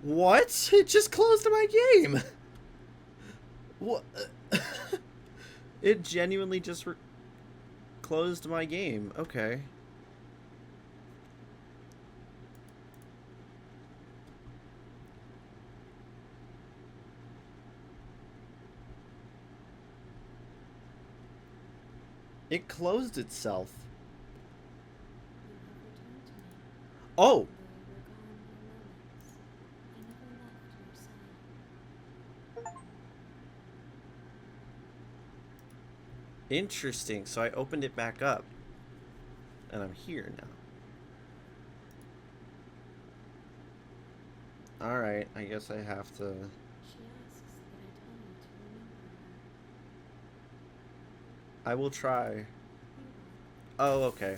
What? It just closed my game. What? It genuinely just closed my game. Okay. It closed itself. Oh! Interesting. So I opened it back up. And I'm here now. Alright, I guess I have to... I will try. Oh, okay.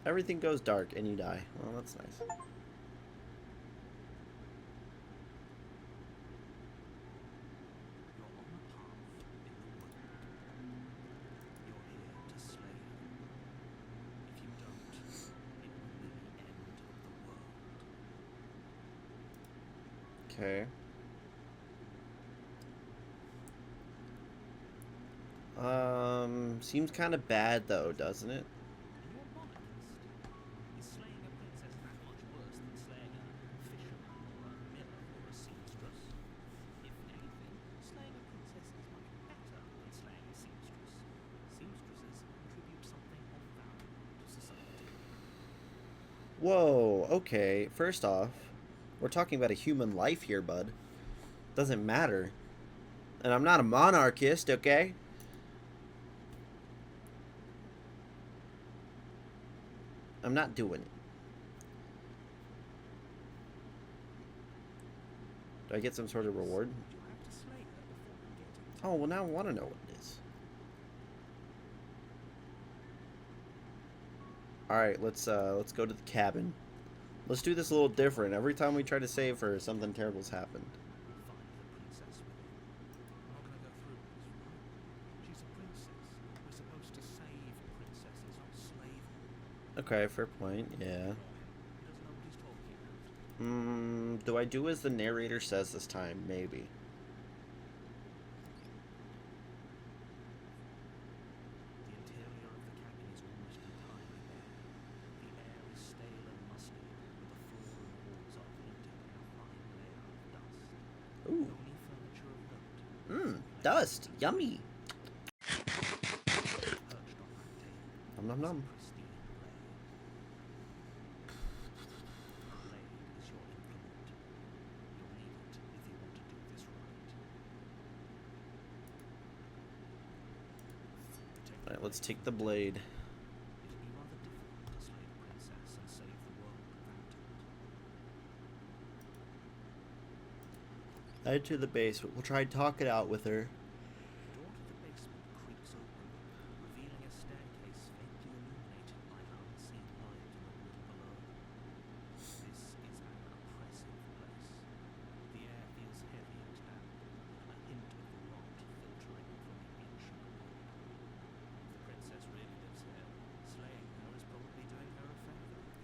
Everything goes dark and you die. Well, that's nice. Okay. Seems kind of bad though, doesn't it? Whoa, okay. First off, we're talking about a human life here, bud. Doesn't matter. And I'm not a monarchist, okay? I'm not doing it. Do I get some sort of reward? Oh, well now I want to know what it is. Alright, let's go to the cabin. Let's do this a little different. Every time we try to save her, something terrible's happened. Okay, fair point, yeah. Do I do as the narrator says this time? Maybe. Ooh. Dust. Yummy. Nom nom nom. Alright, let's take the blade. Head to the basement. We'll try and talk it out with her.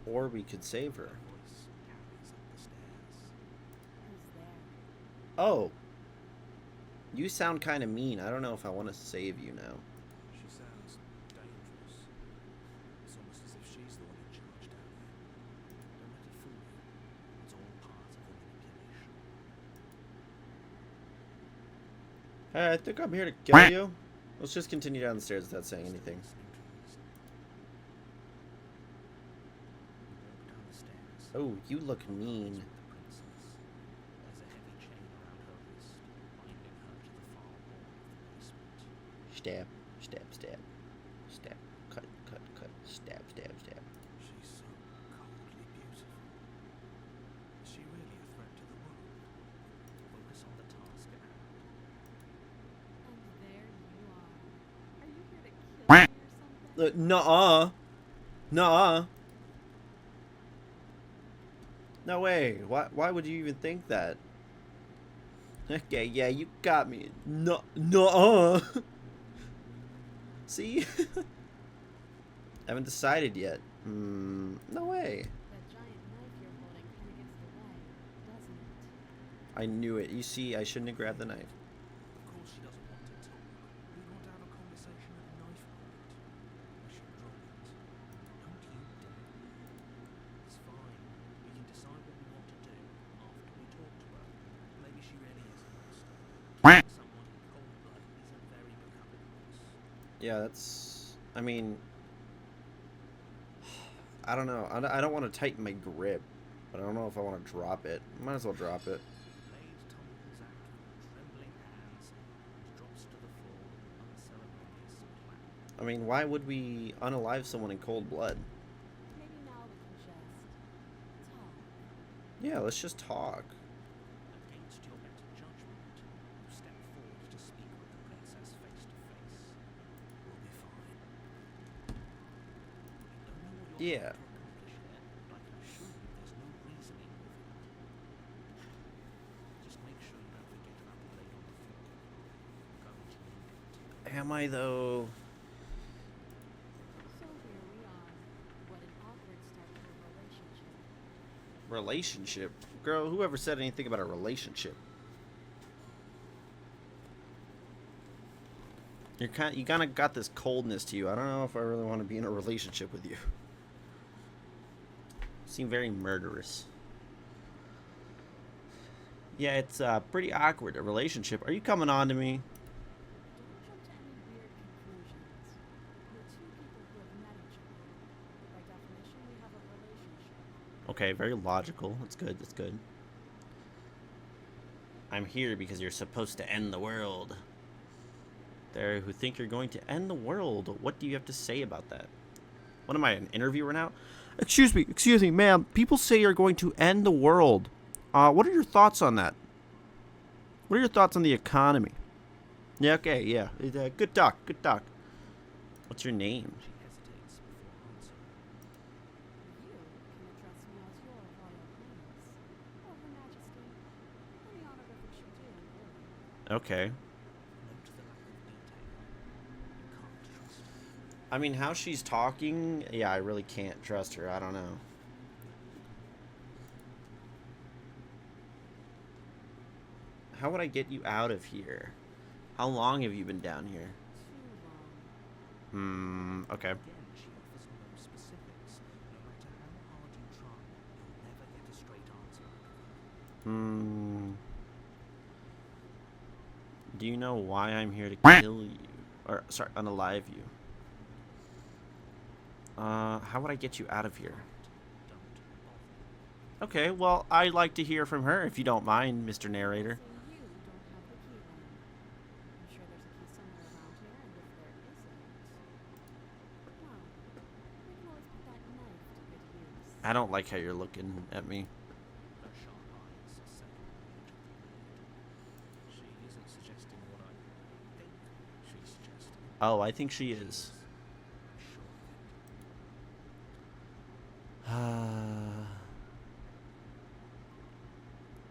Or we could save her. Oh. You sound kind of mean. I don't know if I want to save you now. She sounds dangerous. It's almost as if she's the one in charge down here. Don't let it fool you. It's all part of the manipulation. Hey, I think I'm here to kill you. Let's just continue down the stairs without saying anything. Oh, you look mean. Stab, stab, stab, stab, cut, cut, cut, stab, stab, stab. She's so coldly beautiful. Is she really a threat to the world? Focus on the task at hand. And there you are. Are you here to kill me or something? Nuh-uh. Nuh-uh. No way. Why would you even think that? Okay, yeah, you got me. Nuh-uh. See? Haven't decided yet. No way. That giant knife you're holding kind of gets the way, I knew it. You see, I shouldn't have grabbed the knife. Of course she doesn't want to talk. We want to have a conversation at a knife point. I should drop it. Don't you dare. It's fine. We can decide what we want to do after we talk to her. Maybe she really is a monster. Killing someone in cold blood is a very becoming voice. Yeah, that's... I mean... I don't know. I don't want to tighten my grip. But I don't know if I want to drop it. Might as well drop it. Blade tumbles out with trembling hands and drops to the floor with an unceremonious clap. I mean, why would we unalive someone in cold blood? Maybe now we can just talk. Yeah, let's just talk. Against your better judgment, you step forward to speak with the princess face to face. We'll be fine. I don't know what you're Yeah. trying to accomplish here, but I can assure you there's no reasoning with it. Just make sure you don't forget about the blade on the floor. You're going to need it. Am I, though? So here we are. What an awkward start to a relationship. Relationship? Girl, whoever said anything about a relationship? You kind of got this coldness to you. I don't know if I really want to be in a relationship with you. Seem very murderous. Yeah, it's pretty awkward, a relationship. Are you coming on to me? Don't jump to any weird conclusions. We're two people who have met each other. By definition, we have a relationship. Okay, very logical. That's good, that's good. I'm here because you're supposed to end the world. There who think you're going to end the world. What do you have to say about that? What am I, an interviewer now? Excuse me, ma'am. People say you're going to end the world. What are your thoughts on that? What are your thoughts on the economy? Yeah, okay, yeah. Good talk, good talk. What's your name? She hesitates before answering. You can address me as your Royal Highness, or Her Majesty. Any honor befits your due, really. Okay. Note the lack of detail. You can't trust her. I mean, how she's talking, yeah, I really can't trust her. I don't know. How would I get you out of here? How long have you been down here? Too long. Okay. Again, she offers no specifics. No matter how hard you try, you'll never get a straight answer out of her. Do you know why I'm here to kill you? Or, sorry, unalive you? How would I get you out of here? Don't bother. Okay, well, I'd like to hear from her if you don't mind, Mr. Narrator. So you don't have the key then. I'm sure there's a key somewhere around here, and if there isn't, well, we can always put that knife to good use. I don't like how you're looking at me. Her sharp eyes settle on the edge of the blade. She isn't suggesting what I think she's suggesting. Oh, I think she is. I'm sure of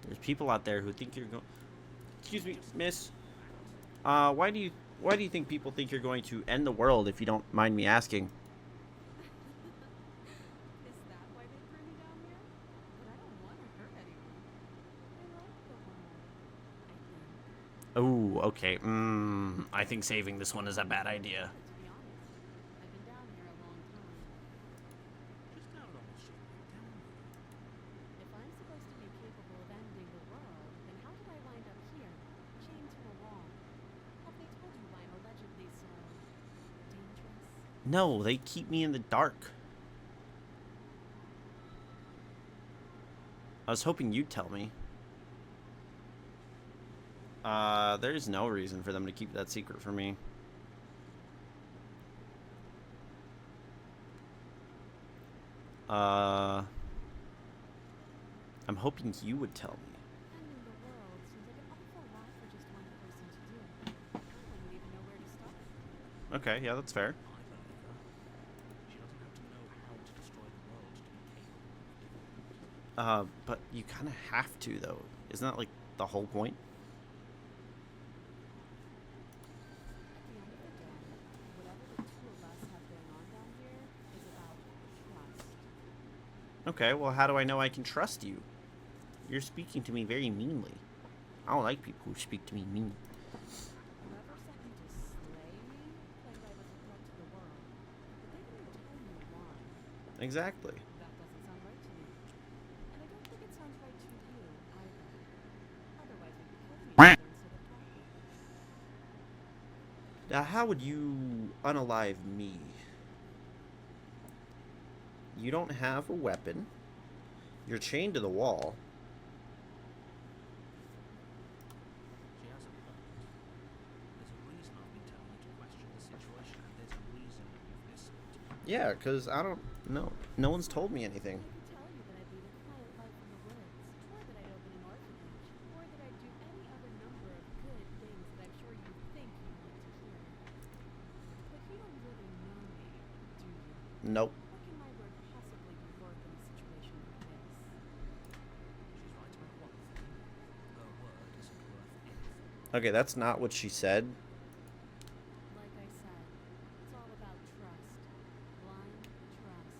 it. There's people out there who think you're going. Excuse me, miss. Why do you think people think you're going to end the world? If you don't mind me asking. Is that why they threw me down here? But I don't want to hurt anyone. I like the world, I think. Oh, okay. I think saving this one is a bad idea. To be honest, I've been down here a long time. Just how long has she been down here? If I'm supposed to be capable of ending the world, then how did I wind up here, chained to a wall? Have they told you why I'm allegedly so dangerous? No, they keep me in the dark. I was hoping you'd tell me. There's no reason for them to keep that secret from me. I'm hoping you would tell me. Ending the world seems like an awful lot for just one person to do. I wouldn't even know where to start. Okay, yeah, that's fair. I believe her. She doesn't have to know how to destroy the world to be capable of doing it. But you kind of have to, though. Isn't that, like, the whole point? At the end of the day, whatever the two of us have going on down here is about trust. Okay, well, how do I know I can trust you? You're speaking to me very meanly. I don't like people who speak to me mean. Whoever sent you to slay me claimed I was a threat to the world, but they didn't tell me why. Exactly. That doesn't sound right to me. And I don't think it sounds right to you either. Otherwise, we'd be killing each other instead of talking. Now, how would you unalive me? You don't have a weapon. You're chained to the wall. She has a point. There's a reason I've been telling you to question the situation, and there's a reason you've listened. Yeah, because I don't know. No one's told me anything. I could tell you that I'd lead a quiet life in the woods, or that I'd open an orphanage, or that I'd do any other number of good things that I'm sure you think you want to hear. But you don't really know me, do you? Nope. What can my word possibly be worth in a situation like this? She's right about one thing. Her word isn't worth anything. Okay, that's not what she said. Like I said, it's all about trust. Blind trust.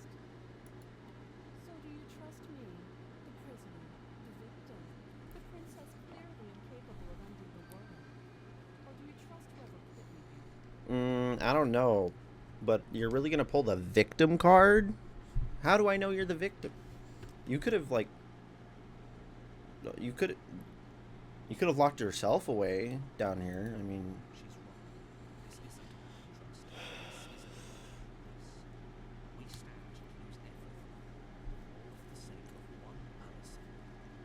So do you trust me, the prisoner, the victim, the princess clearly incapable of ending the world? Or do you trust whoever put me here? I don't know. But you're really gonna pull the victim card? How do I know you're the victim? You could have, like... You could have locked yourself away down here. I mean... She's wrong. This isn't about trust. This isn't about this. We stand to lose everything. All for the sake of one person.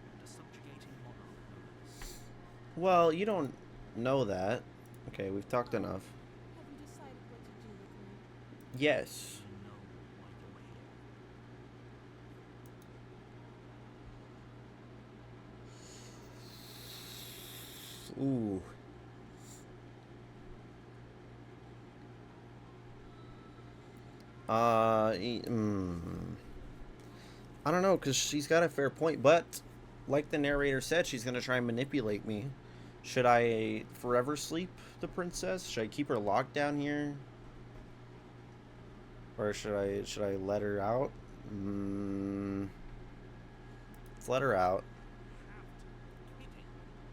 And a subjugating monarch no less. Well, you don't know that. Okay, we've talked enough. Have you decided what to do with me? Yes. You know why you're here. Ooh. I don't know, because she's got a fair point, but like the narrator said, she's going to try and manipulate me. Should I forever sleep the princess? Should I keep her locked down here? Or should I let her out? Let's let her out. Kidding.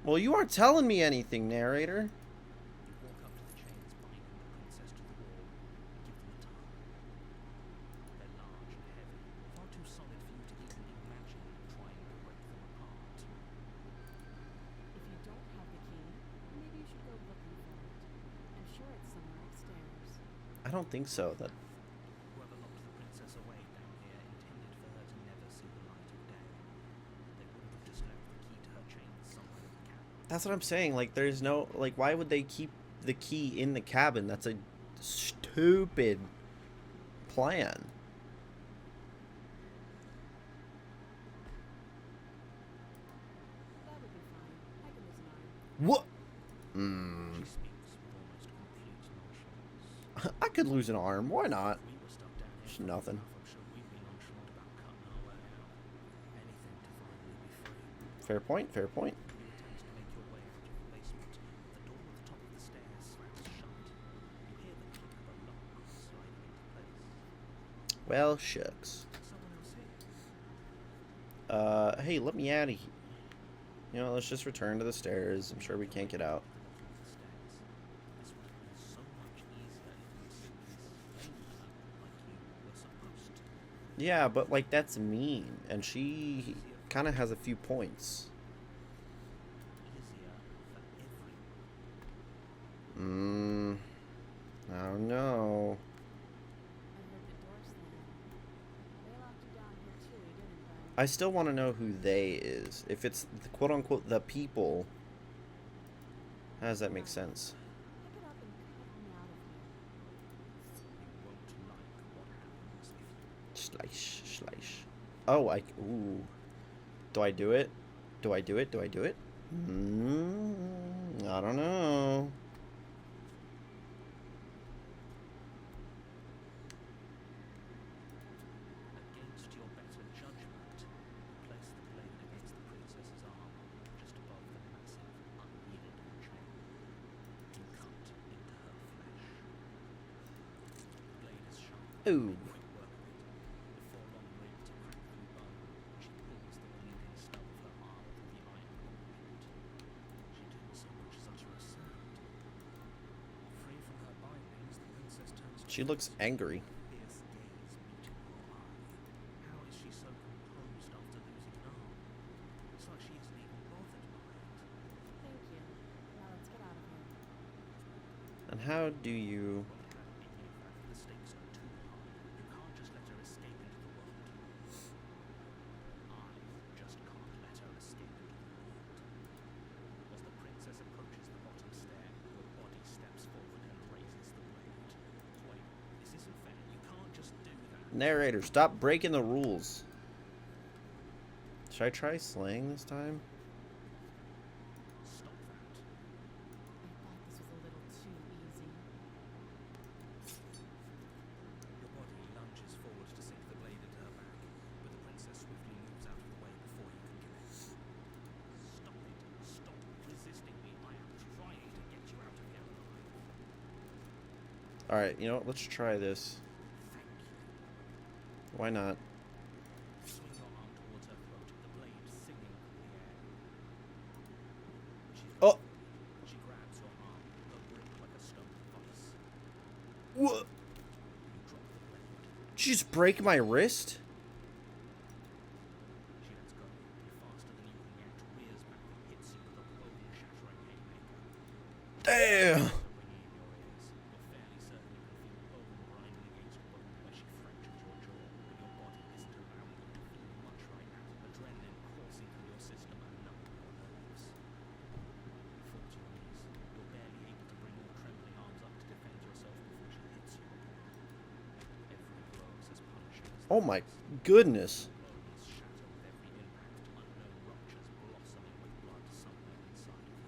Well, you aren't telling me anything, narrator. You walk up to the chains binding the princess to the wall and give them a tie. They're large and heavy, far too solid for you to even imagine trying to break them apart. If you don't have the key, maybe you should go looking for it. I'm sure it's somewhere upstairs. I don't think so. That Whoever locked the princess away down here intended for her to never see the light of day. They wouldn't have just left the key to her chains somewhere in the cabin. That's what I'm saying. Like, there's no... Like, why would they keep the key in the cabin? That's a stupid plan. That would be fine. I can lose an arm. What? She speaks with almost complete nonchalance. I could lose an arm. Why not? If we were stuck down here It's for nothing. enough, I'm sure we'd be nonchalant about cutting our way out. Anything to finally be free. Fair point. Fair point. You attempt to make your way out of the basement. The door at the top of the stairs slams shut. You hear the click of a lock sliding into place. Well, shucks. Someone else here. Hey, let me out of here. You know, let's just return to the stairs. I'm sure we can't get out. This would have been so much easier if you simply slain her like you were supposed to. Yeah, but, like, that's mean. And she kind of has a few points. Easier for everyone. I don't know. I heard the door slam. They locked you down here too, didn't they? I still want to know who they is. If it's the quote-unquote the people, how does that make sense? Pick it up and cut me out of here. You won't like what happens if you Slice. Oh, ooh. Do I do it? Do I do it? Do I do it? I don't know. Against your better judgment, place the blade against the princess's arm, just above the massive, unyielding chain. You cut into her flesh. The blade is sharp. Ooh. Make quick work of it. Before long, you're able to crack through bone. She pulls the bleeding stub of her arm through the iron gauntlet. She looks angry. Fierce gaze meeting your eye. How is she so composed after losing an arm? It's like she isn't even bothered by it. Thank you. Now let's get out of here. And how do you... Won't have any of that. The stakes are too high. You can't just let her escape into the world. I just can't let her escape into the world. As the princess approaches the bottom stair, your body steps forward and raises the blade. Wait, this isn't fair. You can't just do that. Narrator, stop breaking the rules. Should I try slaying this time? Stop that. I thought this was a little too easy. Your body lunges forward to sink the blade into her back, but the princess swiftly moves out of the way before you can connect. Stop it. Stop resisting me. I am trying to get you out of here alive. Alright, you know what? Let's try this. Thank you. Why not? Swing your arm towards her throat, the blade singing through the air. Oh! She grabs your arm, her grip like a stone vice. What? You drop the blade. Did you just break my wrist? She lets go, faster than you can react, rears back and hits you with a bone-shattering haymaker. Damn! The ringing in your ears. You're fairly certain you can feel bone grinding against bone where she fractures your jaw, but your body isn't allowing you to feel much right now. Adrenaline coursing through your system and numbing your nerves. You fall to your knees. You're barely able to bring your trembling arms up to defend yourself before she hits you again. Every blow is as punishing as the Oh my next. goodness. Bones shatter with every impact, unknown ruptures blossoming with blood somewhere inside of you.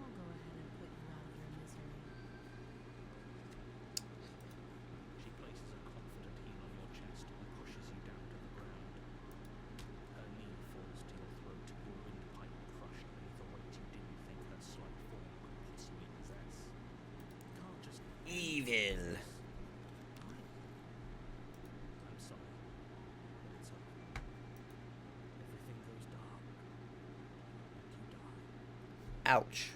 I'll go ahead and put you out of your misery. She places a confident heel on your chest and pushes you down to the ground. Her knee falls to your throat, your windpipe crushed beneath a weight you didn't think her slight form could possibly possess. You can't just... Evil. I'm sorry, but it's over. Everything goes dark, and you die. Ouch.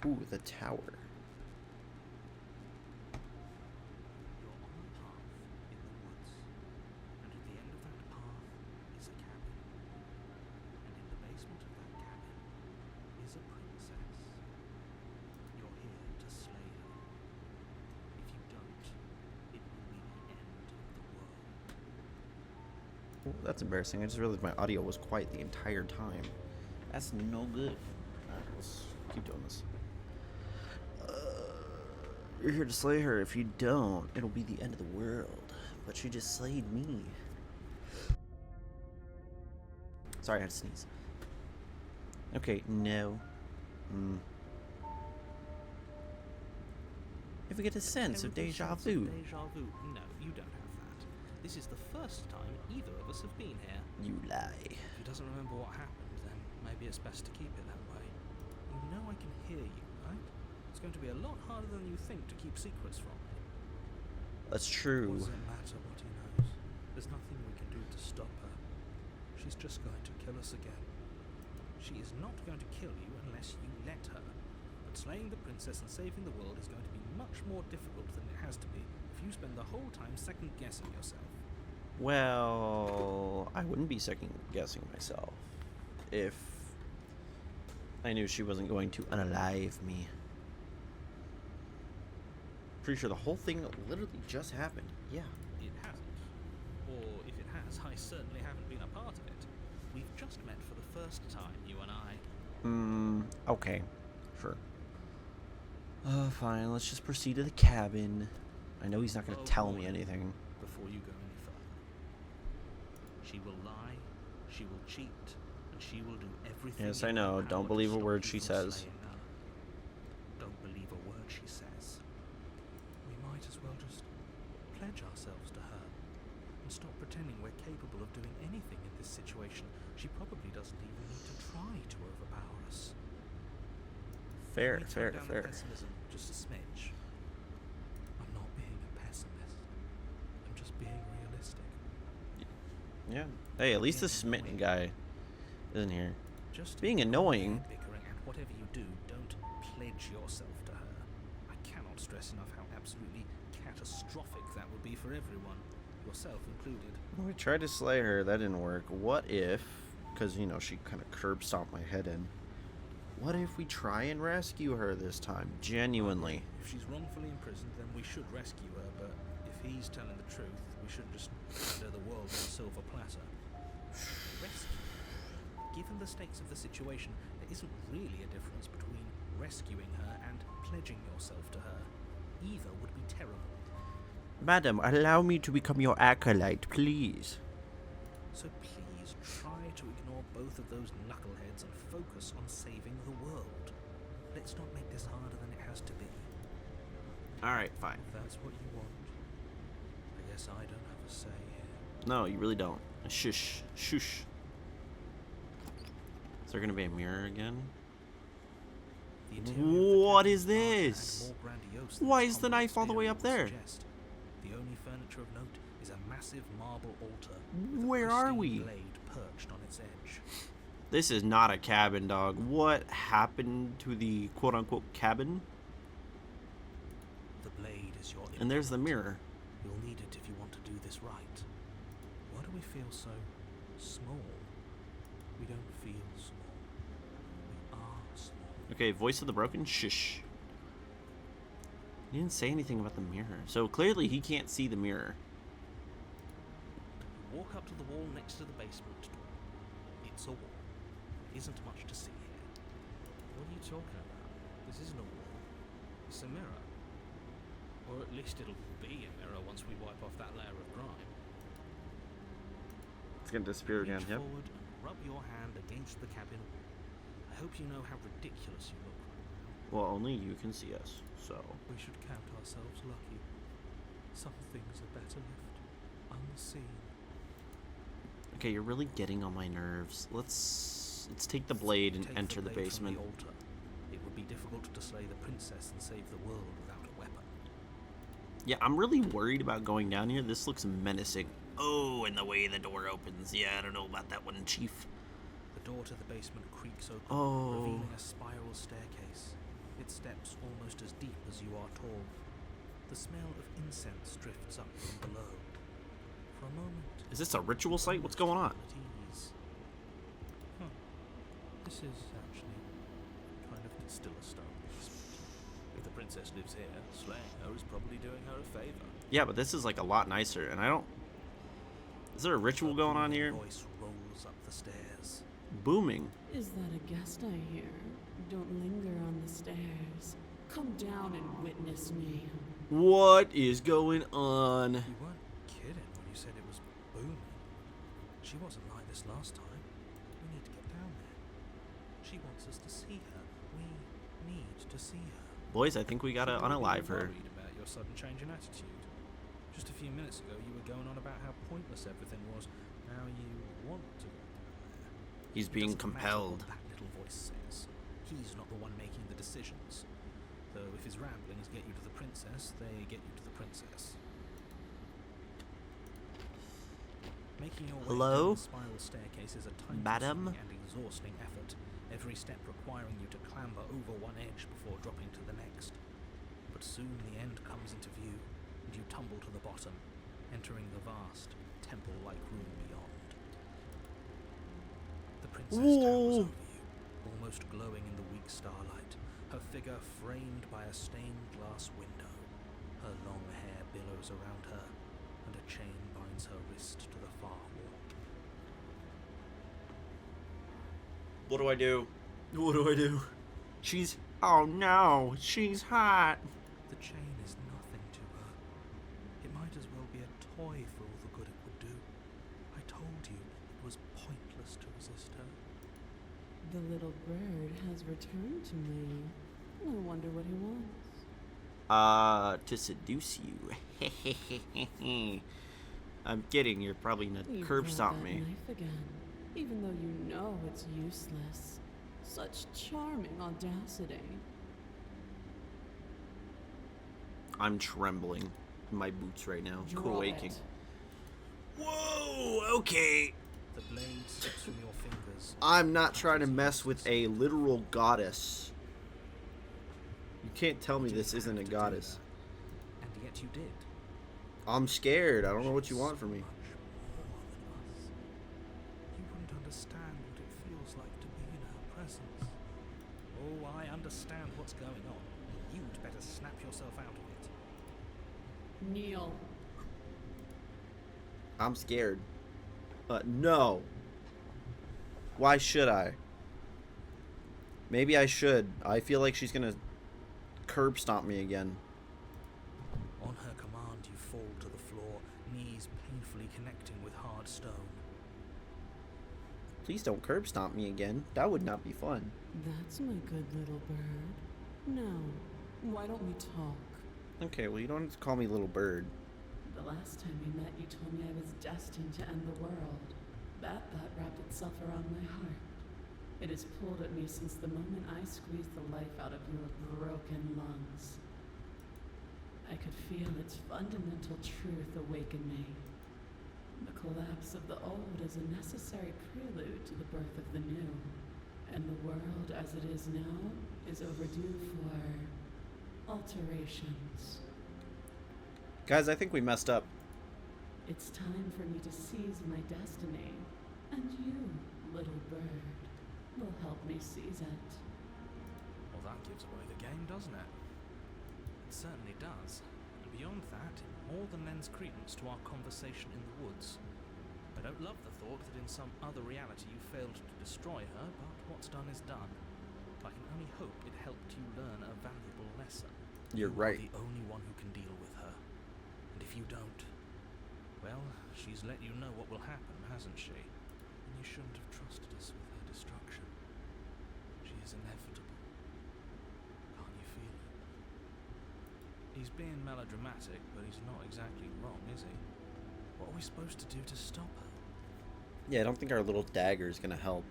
Ooh, the tower. You're on a path in the woods, and at the end of that path is a cabin. And in the basement of that cabin is a princess. You're here to slay her. If you don't, it will be the end of the world. Oh, that's embarrassing. I just realized my audio was quiet the entire time. That's no good. Alright, let's keep doing this. You're here to slay her. If you don't, it'll be the end of the world. But she just slayed me. Sorry, I had to sneeze. Okay, no. If we get a sense of deja vu. Deja vu? No, you don't have that. This is the first time either of us have been here. You lie. If he doesn't remember what happened, then maybe it's best to keep it that way. You know I can hear you, right? It's going to be a lot harder than you think to keep secrets from me. That's true. What does it matter what he knows? There's nothing we can do to stop her. She's just going to kill us again. She is not going to kill you unless you let her. But slaying the princess and saving the world is going to be much more difficult than it has to be if you spend the whole time second-guessing yourself. Well, I wouldn't be second-guessing myself if I knew she wasn't going to unalive me. Pretty sure the whole thing literally just happened. Yeah. It hasn't. Or if it has, I certainly haven't been a part of it. We've just met for the first time, you and I. Okay. Sure. Fine. Let's just proceed to the cabin. I know he's not going to tell me anything. Before you go any further. She will lie, she will cheat, and she will do everything. Yes, in I her know. power Don't to believe a stop word you she from says. slaying her. Don't believe a word she says. We might as well just pledge ourselves to her and stop pretending we're capable of doing anything in this situation. She probably doesn't even need to try to overpower us. Fair, Let me fair, tone down the fair. pessimism just a smidge. I'm not being a pessimist. I'm just being realistic. Yeah. Hey, at least the smitten guy isn't here. Just Being annoying. bickering and Whatever you do, don't pledge yourself to her. I cannot stress enough how absolutely catastrophic that would be for everyone, yourself included. We tried to slay her. That didn't work. What if, because, you know, she kind of curb stomped my head in. What if we try and rescue her this time? Genuinely. If she's wrongfully imprisoned, then we should rescue her, but if he's telling the truth, we shouldn't just hand her the world on a silver platter. Rescue? Given the stakes of the situation, there isn't really a difference between rescuing her and pledging yourself to her. Either would be terrible. Madam, allow me to become your acolyte, please. So please try to ignore both of those knuckleheads and focus on saving the world. Let's not make this harder than it has to be. Alright, fine. If that's what you want, I guess I don't have a say here. No, you really don't. Shush. Shush. Is there gonna be a mirror again? The interior of the What cabin is larger and this? more grandiose than Why its is the complex knife all the way exterior up would there? suggest. The only furniture of note is a massive marble altar with a Where are pristine we? blade perched on its edge. This is not a cabin, dog. What happened to the quote-unquote cabin? The blade is your And there's the implement. mirror. You'll need it if you want to do this right. Why do we feel so small? We don't feel small. We are small. Okay, voice of the broken. Shush. He didn't say anything about the mirror. So clearly he can't see the mirror. Walk up to the wall next to the basement door. It's a wall. There isn't much to see here. What are you talking about? This isn't a wall. It's a mirror. Or at least it'll be a mirror once we wipe off that layer of grime. It's gonna disappear again. Reach Yep. forward and rub your hand against the cabin wall. I hope you know how ridiculous you look right now. Well, only you can see us. So We should count ourselves lucky. Some things are better left unseen. okay, you're really getting on my nerves. Let's take the blade and Take enter the blade from basement. altar. It would be difficult to slay the princess and save the world without a weapon. Yeah, I'm really worried about going down here. This looks menacing. Oh, and the way the door opens. Yeah, I don't know about that one, Chief. The door to the basement creaks open, Oh. revealing a spiral staircase. Its steps almost as deep as you are tall. The smell of incense drifts up from below. For a moment, Is this a ritual site? What's going on? at ease. Huh. This is actually kind of still a stone basement. If the princess lives here, slaying her is probably doing her a favor. Yeah, but this is like a lot nicer, and I don't... Is there a ritual going on here? Voice rolls up the stairs. Booming. Is that a guest I hear? Don't linger on the stairs. Come down and witness me. What is going on? You weren't kidding when you said it was booming. She wasn't like this last time. We need to get down there. She wants us to see her. We need to see her. Boys, I think we gotta Should probably be unalive her. Worried about your sudden change in attitude. Just a few minutes ago, you were going on about how pointless everything was. Now you want to go down there. He's It being doesn't matter compelled. what that little voice says. He's not the one making the decisions. Though if his ramblings get you to the princess, they get you to the princess. Making your way Hello? down the spiral staircase is a Madam? time-consuming and exhausting effort, every step requiring you to clamber over one edge before dropping to the next. But soon the end comes into view, and you tumble to the bottom, entering the vast, temple-like room beyond. The princess towers Whoa. over you, almost glowing in the weak starlight, her figure framed by a stained glass window. Her long hair billows around her, and a chain binds her wrist to the far wall. What do I do? What do I do? She's... Oh no, she's hot. The chain is nothing to her. It might as well be a toy for all the good it would do. I told you it was pointless to resist her. The little bird has returned to me. I wonder what he wants. To seduce you. I'm kidding, you're probably gonna You curb brought stomp that me. knife again, even though you know it's useless. Such charming audacity. I'm trembling in my boots right now. Drop Quaking. it. Whoa, okay. The blade slips from your fingers I'm not trying to mess with a literal goddess. You can't tell me You this didn't isn't a have to do goddess. that, and yet you did. I'm scared. I don't know what you want from me. So much more than us. You wouldn't understand what it feels like to be in her presence. Oh, I understand what's going on. You'd better snap yourself out of it. Kneel. I'm scared. No. Why should I? Maybe I should. I feel like she's gonna curb stomp me again. On her command, you fall to the floor, knees painfully connecting with hard stone. Please don't curb stomp me again. That would not be fun. That's my good little bird. Now, why don't we talk? Okay, well, you don't have to call me little bird. The last time we met, you told me I was destined to end the world. That thought wrapped itself around my heart. It has pulled at me since the moment I squeezed the life out of your broken lungs. I could feel its fundamental truth awaken me. The collapse of the old is a necessary prelude to the birth of the new. And the world as it is now is overdue for alterations. Guys, I think we messed up. It's time for me to seize my destiny. And you, little bird, will help me seize it. Well, that gives away the game, doesn't it? It certainly does. And beyond that, it more than lends credence to our conversation in the woods. I don't love the thought that in some other reality you failed to destroy her, but what's done is done. I can only hope it helped you learn a valuable lesson. You're You right. are the only one who can deal with her. And if you don't, well, she's let you know what will happen, hasn't she? And you shouldn't have trusted us with her destruction. She is inevitable. Can't you feel it? He's being melodramatic, but he's not exactly wrong, is he? What are we supposed to do to stop her? Yeah, I don't think our little dagger is gonna help.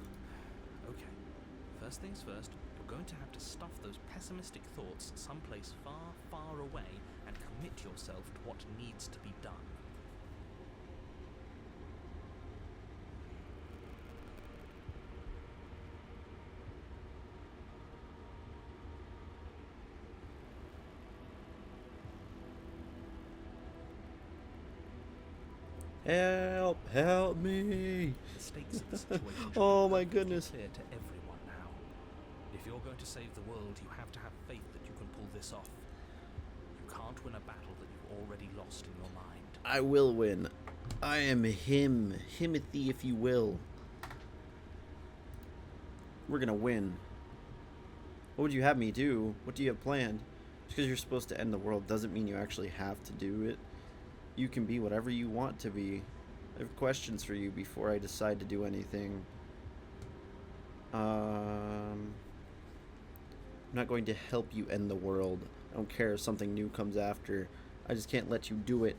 Okay, first things first, you're going to have to stuff those pessimistic thoughts someplace far, far away and commit yourself to what needs to be done. Help me. The stakes of the situation should Oh be my perfectly goodness. clear to everyone now. If you're going to save the world, you have to have faith that you can pull this off. You can't win a battle that you've already lost in your mind. I will win. I am him. Himothy, if you will. We're gonna win. What would you have me do? What do you have planned? Just because you're supposed to end the world doesn't mean you actually have to do it. You can be whatever you want to be. I have questions for you before I decide to do anything. I'm not going to help you end the world. I don't care if something new comes after. I just can't let you do it.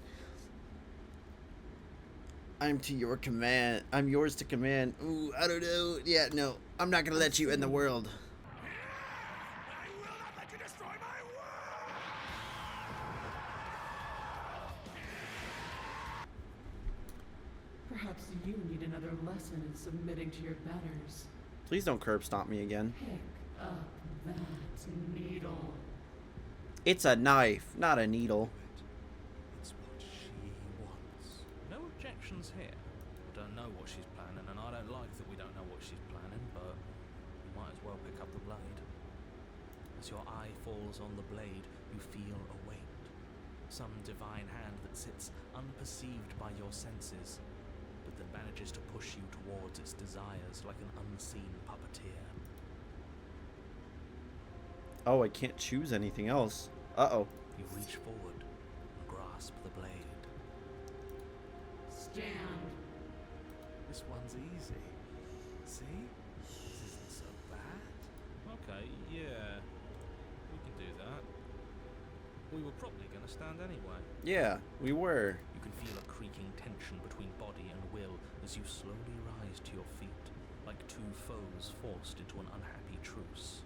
I'm to your command. I'm yours to command. Ooh, I don't know. Yeah, no. I'm not gonna let you end the world. I will not let you destroy my world! Perhaps you need another lesson in submitting to your betters. Please don't curb stomp me again. Pick up that needle. It's a knife, not a needle. It's what she wants. No objections here. We don't know what she's planning, and I don't like that we don't know what she's planning, but we might as well pick up the blade. As your eye falls on the blade, you feel a weight. Some divine hand that sits unperceived by your senses, but that manages to push you towards its desires like an unseen puppeteer. Oh, I can't choose anything else. Uh-oh. You reach forward and grasp the blade. Stand. This one's easy. See? This isn't so bad. Okay, yeah. We can do that. We were probably going to stand anyway. Yeah, we were. You can feel a creaking tension between body and will as you slowly rise to your feet, like two foes forced into an unhappy truce.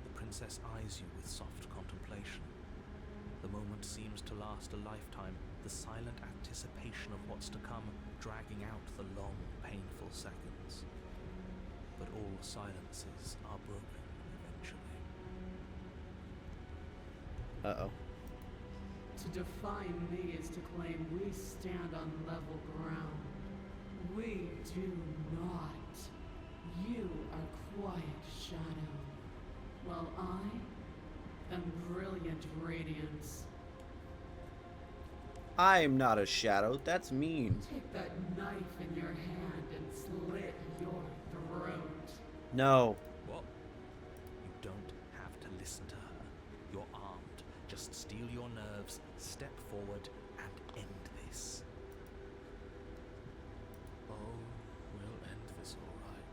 The princess eyes you with soft contemplation. The moment seems to last a lifetime, the silent anticipation of what's to come dragging out the long, painful seconds. But all silences are broken eventually. Uh-oh. To define me is to claim we stand on level ground. We do not. You are quiet shadow, while I am brilliant radiance. I'm not a shadow. That's mean. Take that knife in your hand and slit your throat. No. What? You don't have to listen to her. You're armed. Just steel your nerves, step forward, and end this. Oh, we'll end this all right.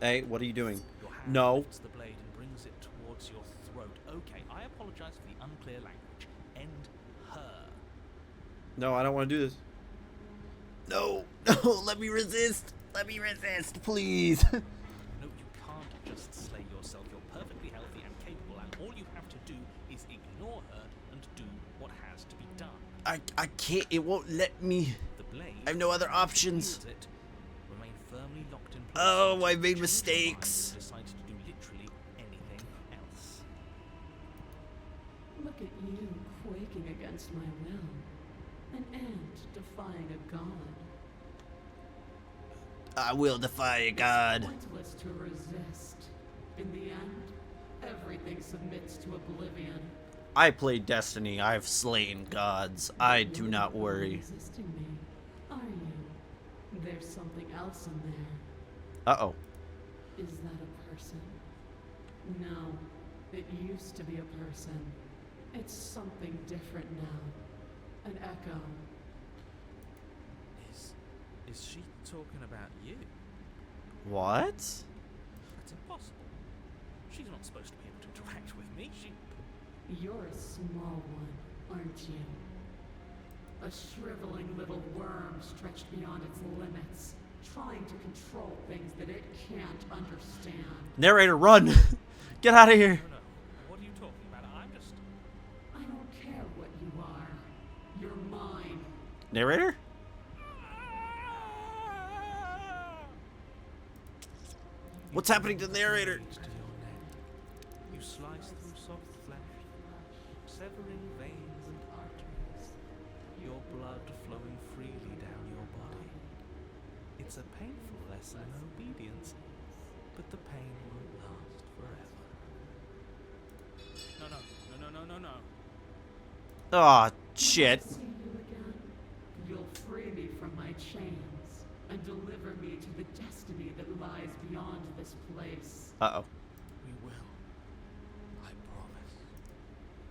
Hey, what are you doing? Your hand No. lifts the blade and brings it towards your throat. Okay, I apologize for the unclear language. End her. No, I don't want to do this. No. No, let me resist. Let me resist, please. No, you can't just slay yourself. You're perfectly healthy and capable, and all you have to do is ignore her and do what has to be done. I can't. It won't let me. The blade. I have no other options. Wields it, remain firmly locked in place. Oh, until I you made change your mistakes. mind and decide to do literally anything else. Look at you quaking against my will. An ant defying a god. I will defy a god. It's pointless to resist. In the end, everything submits to oblivion. I play Destiny. I've slain gods. I do You're not worry. resisting me, are you? There's something else in there. Uh-oh. Is that a person? No, it used to be a person. It's something different now. An echo. Is she talking about you? What? That's impossible. She's not supposed to be able to interact with me. You're a small one, aren't you? A shriveling little worm stretched beyond its limits, trying to control things that it can't understand. Narrator, run! Get out of here. No, what are you talking about? I don't care what you are. You're mine. Narrator? What's happening to the narrator? To your neck. You slice through soft flesh, severing veins and arteries, your blood flowing freely down your body. It's a painful lesson in obedience, but the pain won't last forever. No. Aw, shit. See you again. You'll free me from my chains and deliver me to the destiny that lies beyond this place. Uh-oh. We will. I promise.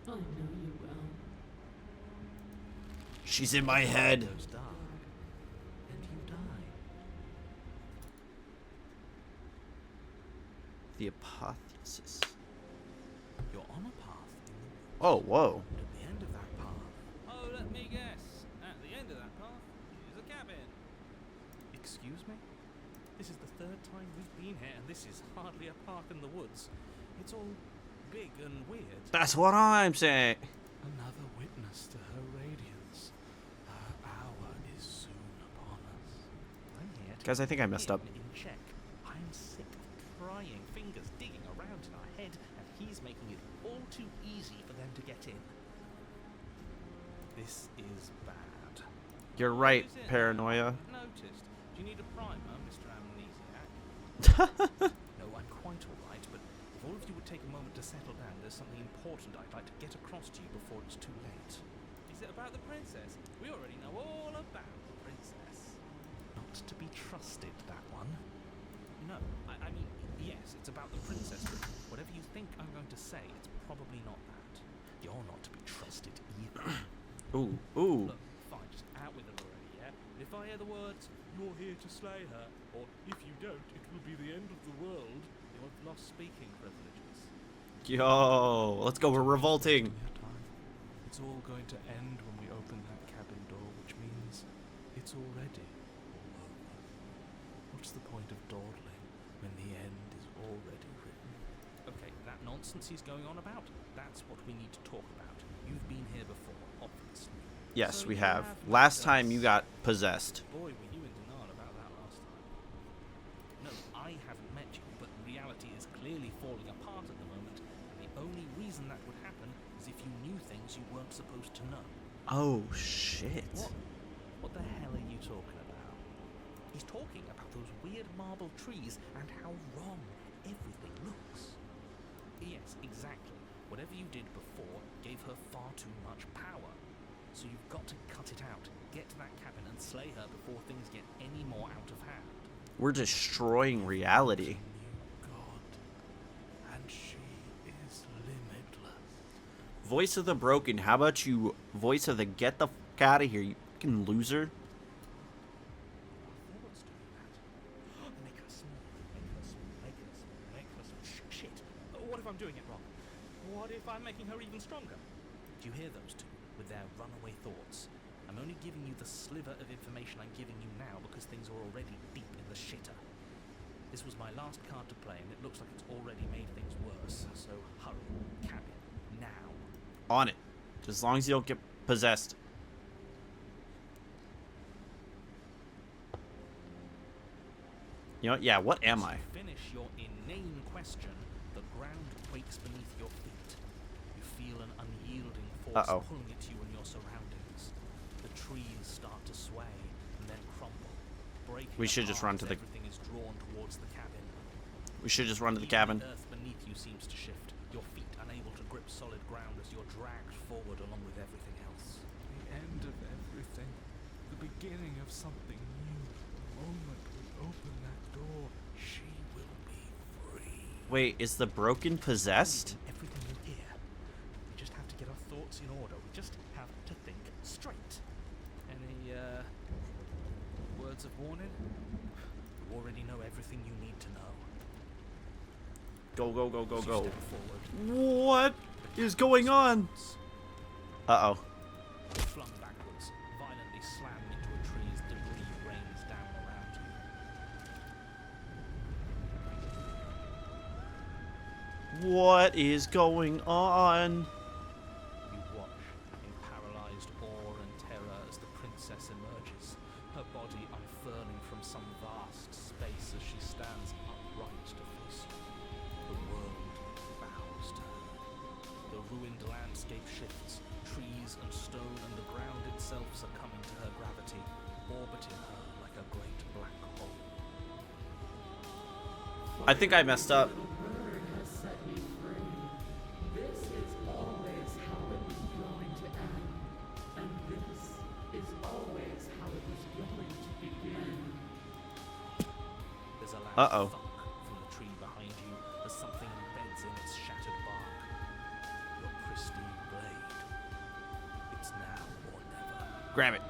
I know you will. She's in my head. Goes dark, and you die. The Apotheosis. You're on a path in the woods. Oh, whoa. And at the end of that path. Oh, let me guess. At the end of that path is a cabin. Excuse me? This is the third time we've been here, and this is hardly a path in the woods. It's all big and weird. That's what I'm saying. Another witness to her radiance. Her hour is soon upon us. I'm here to Guys, I think I messed keep up. him in check. I'm sick of prying fingers digging around in our head, and he's making it all too easy for them to get in. This is bad. You're right, Who's in? paranoia. Noticed. Do you need a primer, Mr. Amnesiac? No, I'm quite all right, but if all of you would take a moment to settle down, there's something important I'd like to get across to you before it's too late. Is it about the princess? We already know all about the princess. Not to be trusted, that one. No, I mean, yes, it's about the princess, but whatever you think I'm going to say, it's probably not that. You're not to be trusted either. Ooh, ooh. Look, fine, just out with it already, yeah? If I hear the words, "You're here to slay her," or "If you don't, it will be the end of the world," you've lost speaking privileges. Yo, let's go. We're revolting. It's all going to end when we open that cabin door, which means it's already all over. What's the point of dawdling when the end is already written? Okay, that nonsense he's going on about, that's what we need to talk about. You've been here before, obviously. Yes, So we you have. have Last met time us. you got possessed. Boy, were you in Oh, shit. What the hell are you talking about? He's talking about those weird marble trees and how wrong everything looks. Yes, exactly. Whatever you did before gave her far too much power. So you've got to cut it out, get to that cabin and slay her before things get any more out of hand. We're destroying reality. God, and she is limitless. Voice of the broken. How about you, voice of the get the fuck out of here, you fucking loser? What's doing that? Make her small, make her small, make her small, make her small. Shit! What if I'm doing it wrong? What if I'm making her even stronger? Do you hear those two with their runaway thoughts? I'm only giving you the sliver of information I'm giving you now because things are already deep in the shitter. This was my last card to play and it looks like it's already made things worse. So hurry, cabin, now. On it. As long as you don't get possessed. You know, yeah, what am I? Finish your inane question. The ground quakes beneath your feet. You feel an unyielding force pulling at you and your surroundings. The trees start to sway and then crumble, breaking. We should just run to the. Everything is drawn towards the cabin. We should just run to the Even cabin. The earth beneath you seems to shift. Your feet unable to grip solid ground as you're dragged forward along with everything else. The end of everything. The beginning of something new. The moment we open that door, She will be free. Wait, is the broken possessed? Everything you hear. We just have to get our thoughts in order. We just have to think straight. Any words of warning? You already know everything you need to know. Go, go, go, go, As you go. step forward, What is going on? Uh-oh. flung backwards, violently slammed into a tree as debris rains down around you. What is going on? You watch in paralyzed awe and terror as the princess emerges, her body unfurling from some vast space as she stands upright to face you. The world bows to her. The ruined landscape shifts, trees and stone and the ground itself succumbing to her gravity, orbiting her like a great black hole. I think I messed up. Bird has set me free. This is always how it was going to end. And this is always how it was going to begin. There's a loud Uh-oh. thunk from the tree behind you as something embeds in its shattered bark. Your pristine blade. It's now or never. Grab it.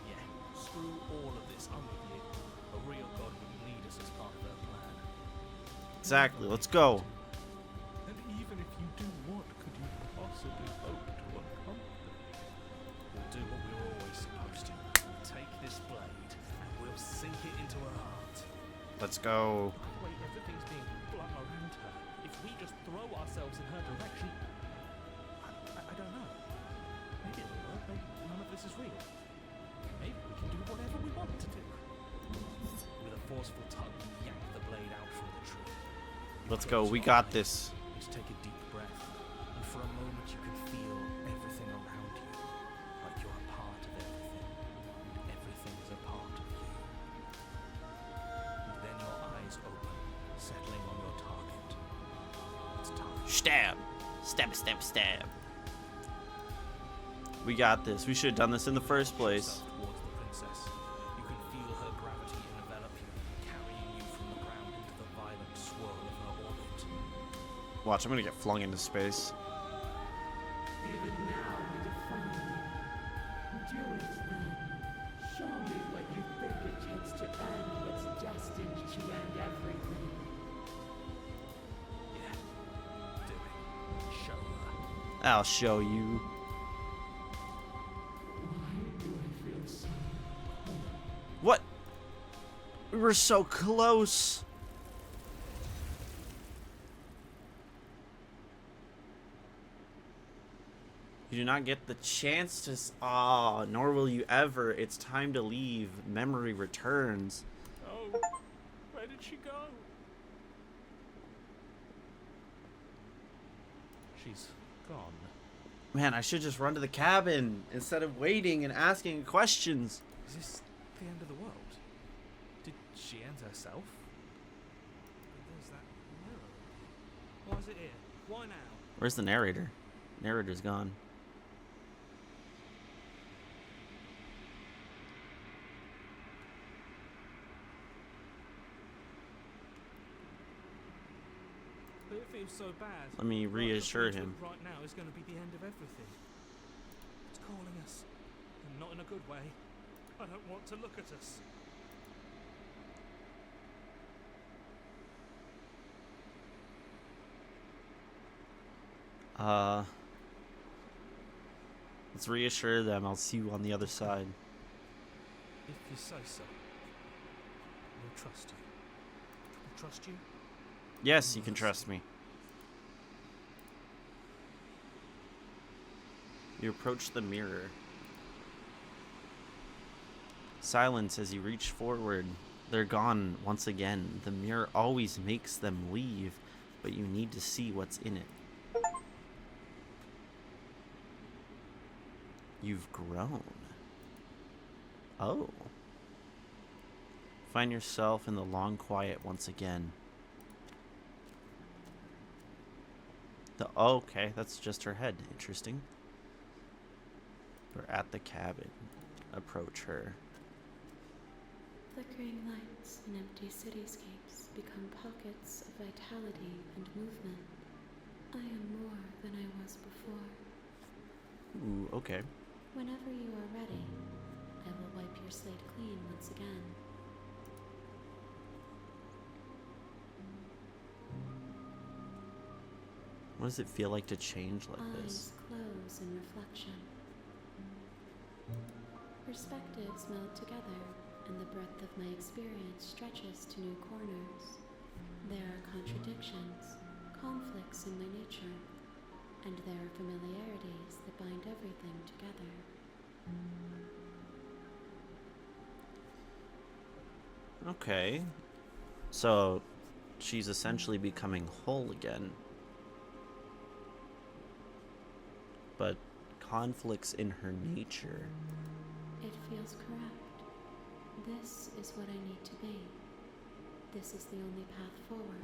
Yeah, screw all of this. I'm with you. A real god would lead us as part of her plan. Exactly. Let's go. and even if you do, what could you possibly hope to accomplish? We'll do what we were always supposed to. We'll take this blade and we'll sink it into her heart. Let's go. By the way, everything's being flung around her. If we just throw ourselves in her direction, I don't know. Maybe it'll work. Maybe none of this is real. Maybe we can do whatever we want to do. With a forceful tug, you yank the blade out from the tree. You Let's go. close We your got eyes, this. you take a deep breath, and for a moment you can feel everything around you, like you're a part of everything, and everything is a part of you. And then your eyes open, settling on your target. It's time. Stab. Stab, stab, stab. We got this. We should have done this in the first place. Yourself towards the princess. You can feel her gravity envelop you, carrying you from the ground into the violent swirl of her orbit. Watch, I'm gonna get flung into space. Even now we define you. Do it then. Show me what you think it takes to end what's destined to end everything. Yeah, do it. Show her. I'll show you. Why do I feel so What? We were so close. You do not get the chance to. Nor will you ever. It's time to leave. Memory returns. Oh, where did she go? She's gone. Man, I should just run to the cabin instead of waiting and asking questions. Is this the end of the world? Did she end herself? But there's that mirror. Why is it here? Why now? Where's the narrator? Narrator's gone. But it feels so bad. Let me reassure him. Right now is going to be the end of everything. It's calling us, and not in a good way. I don't want to look at us. Let's reassure them. I'll see you on the other side. If you say so, we'll trust you. We'll trust you? Yes, you can trust me. You approach the mirror. Silence as you reach forward. They're gone once again. The mirror always makes them leave, but you need to see what's in it. You've grown. Oh. Find yourself in the long quiet once again. Oh, okay, that's just her head. Interesting. We're at the cabin. Approach her. Flickering lights and empty cityscapes become pockets of vitality and movement. I am more than I was before. Ooh, okay. Whenever you are ready, I will wipe your slate clean once again. What does it feel like to change like Eyes this? close in reflection. Perspectives meld together, and the breadth of my experience stretches to new corners. There are contradictions, conflicts in my nature, and there are familiarities that bind everything together. Okay. So, she's essentially becoming whole again. But conflicts in her nature. It feels correct. This is what I need to be. This is the only path forward.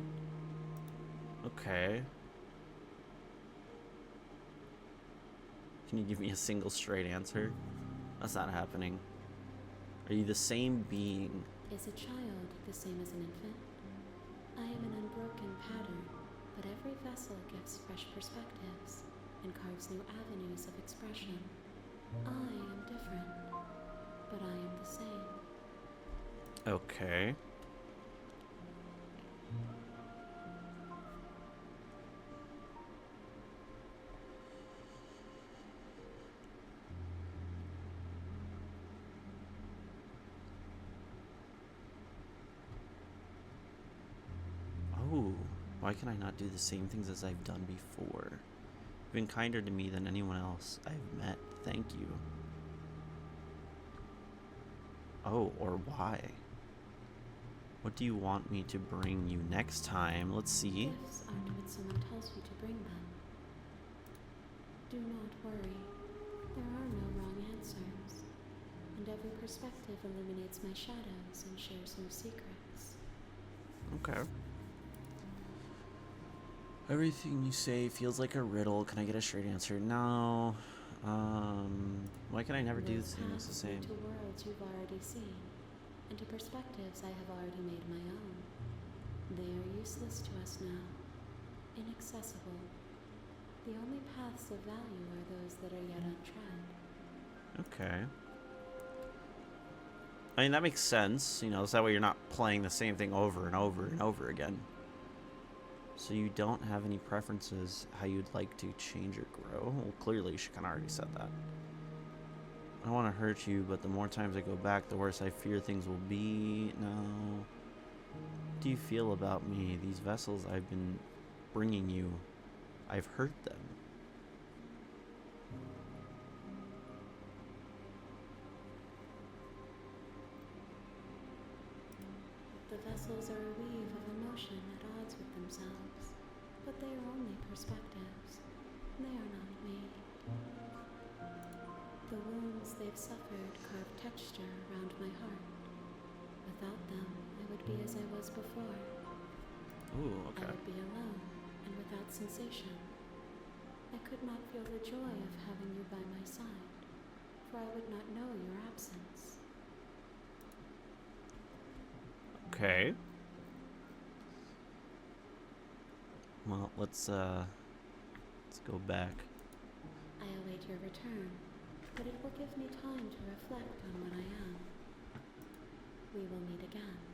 Okay. Can you give me a single straight answer? That's not happening. Are you the same being? Is a child the same as an infant? I am an unbroken pattern, but every vessel gives fresh perspectives and carves new avenues of expression. I am different, but I am the same. Okay. Oh, why can I not do the same things as I've done before? You've been kinder to me than anyone else I've met. Thank you. Oh, or why? What do you want me to bring you next time? Let's see. Gifts aren't what someone tells you to bring them. Do not worry. There are no wrong answers. And every perspective illuminates my shadows and shares new secrets. Okay. Everything you say feels like a riddle. Can I get a straight answer? No. Why can I never do Those things the paths same? lead to worlds you've already seen, and to perspectives I have already made my own. They are useless to us now, inaccessible. The only paths of value are those that are yet untried. Okay. I mean, that makes sense. You know, so that way you're not playing the same thing over and over and over again. So you don't have any preferences how you'd like to change or grow? Well, clearly she kind of already said that. I don't want to hurt you, but the more times I go back, the worse I fear things will be. No. What do you feel about me? These vessels I've been bringing you, I've hurt them. The vessels are a weave of emotion at odds with themselves, but they are only perspectives. They are not me. they've suffered carved texture around my heart. Without them, I would be as I was before. Ooh, I okay. would be alone and without sensation. I could not feel the joy of having you by my side, for I would not know your absence. Okay. Well, let's go back. I await your return, but it will give me time to reflect on what I am. We will meet again.